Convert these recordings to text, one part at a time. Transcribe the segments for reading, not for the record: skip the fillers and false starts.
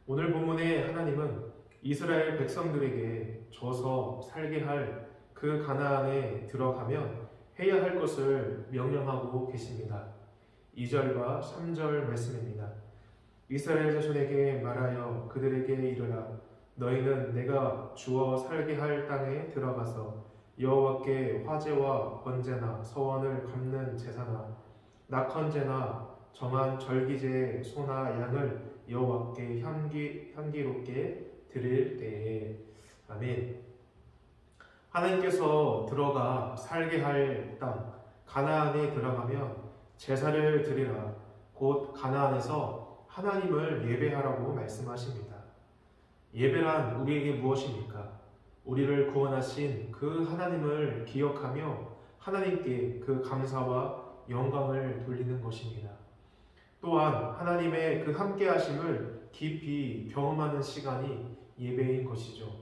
오늘 본문의 하나님은 이스라엘 백성들에게 져서 살게 할 그 가나안에 들어가면 해야 할 것을 명령하고 계십니다. 2절과 3절 말씀입니다. 이스라엘 자손에게 말하여 그들에게 이르라. 너희는 내가 주어 살게 할 땅에 들어가서 여호와께 화제와 번제나 서원을 갚는 제사나 낙헌제나 정한 절기제의 소나 양을 여호와께 향기롭게 드릴 때에. 아멘. 하나님께서 들어가 살게 할 땅 가나안에 들어가면 제사를 드리라. 곧 가나안에서 하나님을 예배하라고 말씀하십니다. 예배란 우리에게 무엇입니까? 우리를 구원하신 그 하나님을 기억하며 하나님께 그 감사와 영광을 돌리는 것입니다. 또한 하나님의 그 함께하심을 깊이 경험하는 시간이 예배인 것이죠.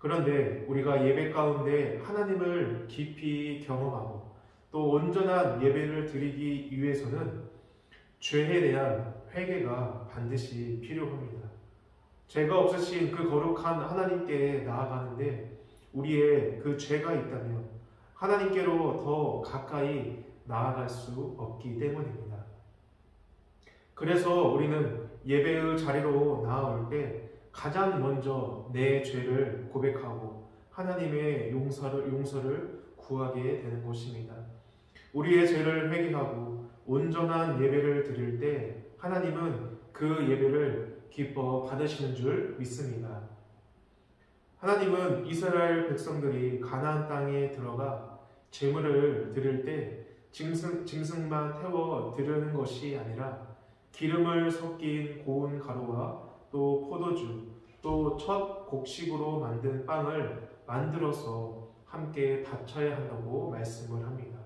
그런데 우리가 예배 가운데 하나님을 깊이 경험하고 또 온전한 예배를 드리기 위해서는 죄에 대한 회개가 반드시 필요합니다. 죄가 없으신 그 거룩한 하나님께 나아가는데 우리의 그 죄가 있다면 하나님께로 더 가까이 나아갈 수 없기 때문입니다. 그래서 우리는 예배의 자리로 나아올 때 가장 먼저 내 죄를 고백하고 하나님의 용서를 구하게 되는 것입니다. 우리의 죄를 회개하고 온전한 예배를 드릴 때 하나님은 그 예배를 기뻐 받으시는 줄 믿습니다. 하나님은 이스라엘 백성들이 가나안 땅에 들어가 제물을 드릴 때 짐승만 태워 드리는 것이 아니라 기름을 섞인 고운 가루와 또 포도주, 또 첫 곡식으로 만든 빵을 만들어서 함께 바쳐야 한다고 말씀을 합니다.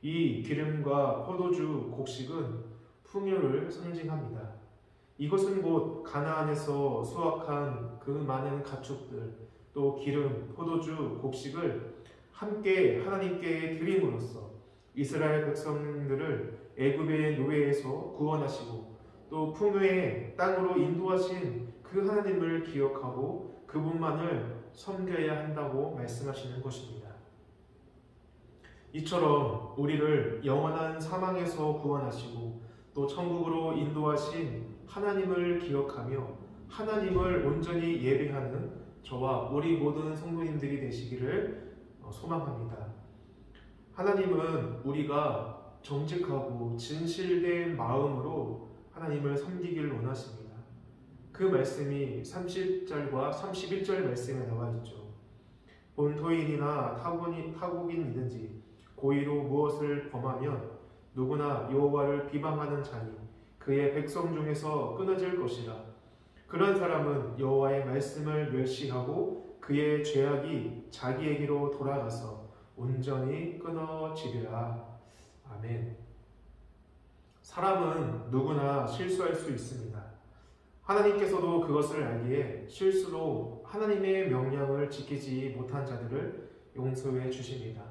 이 기름과 포도주, 곡식은 풍요를 상징합니다. 이것은 곧 가나안에서 수확한 그 많은 가축들, 또 기름, 포도주, 곡식을 함께 하나님께 드림으로써 이스라엘 백성들을 애굽의 노예에서 구원하시고 또 풍요의 땅으로 인도하신 그 하나님을 기억하고 그분만을 섬겨야 한다고 말씀하시는 것입니다. 이처럼 우리를 영원한 사망에서 구원하시고 또 천국으로 인도하신 하나님을 기억하며 하나님을 온전히 예배하는 저와 우리 모든 성도님들이 되시기를 소망합니다. 하나님은 우리가 정직하고 진실된 마음으로 하나님을 섬기기를 원하십니다. 그 말씀이 30절과 31절 말씀에 나와 있죠. 본토인이나 타국인이든지 고의로 무엇을 범하면 누구나 여호와를 비방하는 자니 그의 백성 중에서 끊어질 것이라. 그런 사람은 여호와의 말씀을 멸시하고 그의 죄악이 자기에게로 돌아가서 온전히 끊어지리라. 아멘. 사람은 누구나 실수할 수 있습니다. 하나님께서도 그것을 알기에 실수로 하나님의 명령을 지키지 못한 자들을 용서해 주십니다.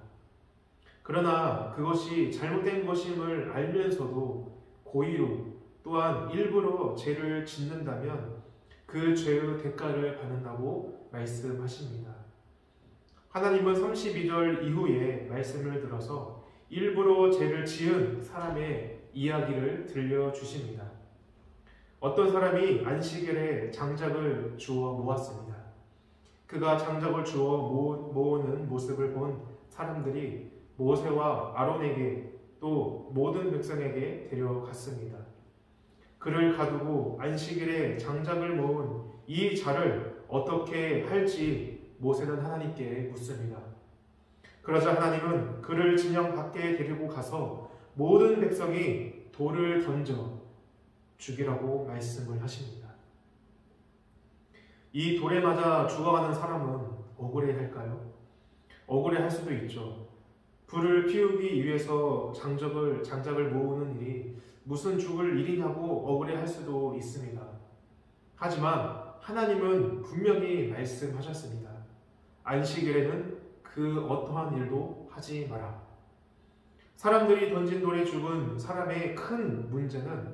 그러나 그것이 잘못된 것임을 알면서도 고의로 또한 일부러 죄를 짓는다면 그 죄의 대가를 받는다고 말씀하십니다. 하나님은 32절 이후에 말씀을 들어서 일부러 죄를 지은 사람의 이야기를 들려주십니다. 어떤 사람이 안식일에 장작을 주워 모았습니다. 그가 장작을 주워 모으는 모습을 본 사람들이 모세와 아론에게 또 모든 백성에게 데려갔습니다. 그를 가두고 안식일에 장작을 모은 이 자를 어떻게 할지 모세는 하나님께 묻습니다. 그러자 하나님은 그를 진영 밖에 데리고 가서 모든 백성이 돌을 던져 죽이라고 말씀을 하십니다. 이 돌에 맞아 죽어가는 사람은 억울해할까요? 억울해할 수도 있죠. 불을 피우기 위해서 장작을 모으는 일이 무슨 죽을 일이냐고 억울해할 수도 있습니다. 하지만 하나님은 분명히 말씀하셨습니다. 안식일에는 그 어떠한 일도 하지 마라. 사람들이 던진 돌에 죽은 사람의 큰 문제는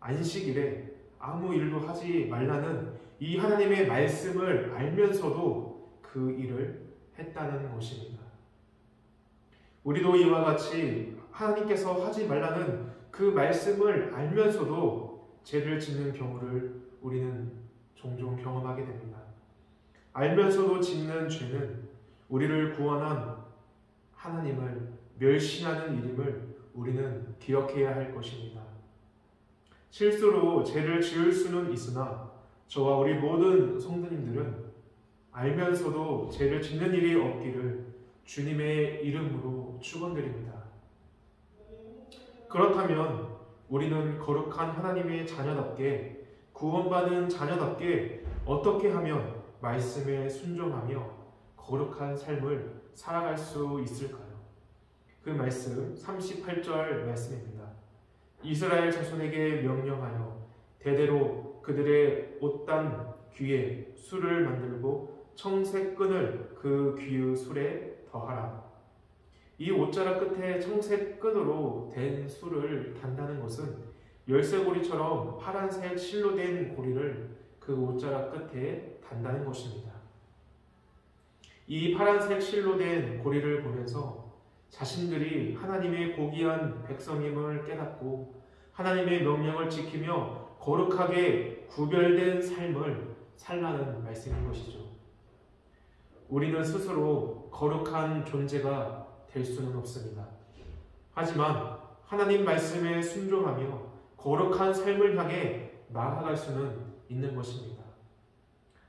안식일에 아무 일도 하지 말라는 이 하나님의 말씀을 알면서도 그 일을 했다는 것입니다. 우리도 이와 같이 하나님께서 하지 말라는 그 말씀을 알면서도 죄를 짓는 경우를 우리는 종종 경험하게 됩니다. 알면서도 짓는 죄는 우리를 구원한 하나님을 멸시하는 일임을 우리는 기억해야 할 것입니다. 실수로 죄를 지을 수는 있으나 저와 우리 모든 성도님들은 알면서도 죄를 짓는 일이 없기를 주님의 이름으로 축원드립니다. 그렇다면 우리는 거룩한 하나님의 자녀답게, 구원받은 자녀답게 어떻게 하면 말씀에 순종하며 거룩한 삶을 살아갈 수 있을까요? 그 말씀 38절 말씀입니다. 이스라엘 자손에게 명령하여 대대로 그들의 옷단 귀에 술을 만들고 청색 끈을 그 귀의 술에 더하라. 이 옷자락 끝에 청색 끈으로 된 술을 단다는 것은 열쇠고리처럼 파란색 실로 된 고리를 그 옷자락 끝에 단다는 것입니다. 이 파란색 실로 된 고리를 보면서 자신들이 하나님의 고귀한 백성임을 깨닫고 하나님의 명령을 지키며 거룩하게 구별된 삶을 살라는 말씀인 것이죠. 우리는 스스로 거룩한 존재가 될 수는 없습니다. 하지만 하나님 말씀에 순종하며 거룩한 삶을 향해 나아갈 수는 있는 것입니다.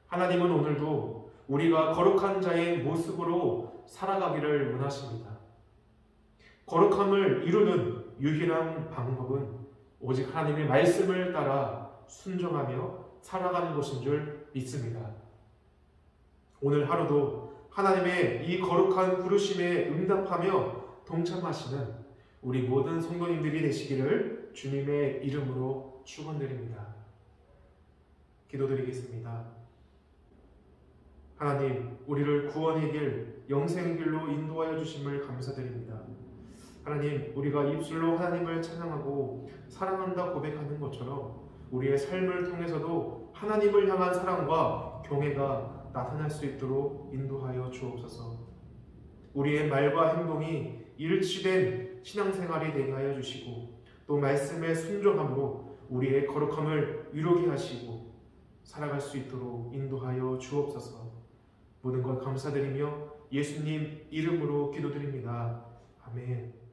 하나님은 오늘도 우리가 거룩한 자의 모습으로 살아가기를 원하십니다. 거룩함을 이루는 유일한 방법은 오직 하나님의 말씀을 따라 순종하며 살아가는 것인 줄 믿습니다. 오늘 하루도 하나님의 이 거룩한 부르심에 응답하며 동참하시는 우리 모든 성도님들이 되시기를 주님의 이름으로 축원드립니다. 기도드리겠습니다. 하나님, 우리를 구원의 길, 영생의 길로 인도하여 주심을 감사드립니다. 하나님, 우리가 입술로 하나님을 찬양하고 사랑한다 고백하는 것처럼 우리의 삶을 통해서도 하나님을 향한 사랑과 경외가 나타날 수 있도록 인도하여 주옵소서. 우리의 말과 행동이 일치된 신앙생활이 되게 하여 주시고 또 말씀에 순종함으로 우리의 거룩함을 이루게 하시고 살아갈 수 있도록 인도하여 주옵소서. 모든 것 감사드리며 예수님 이름으로 기도드립니다. 아멘.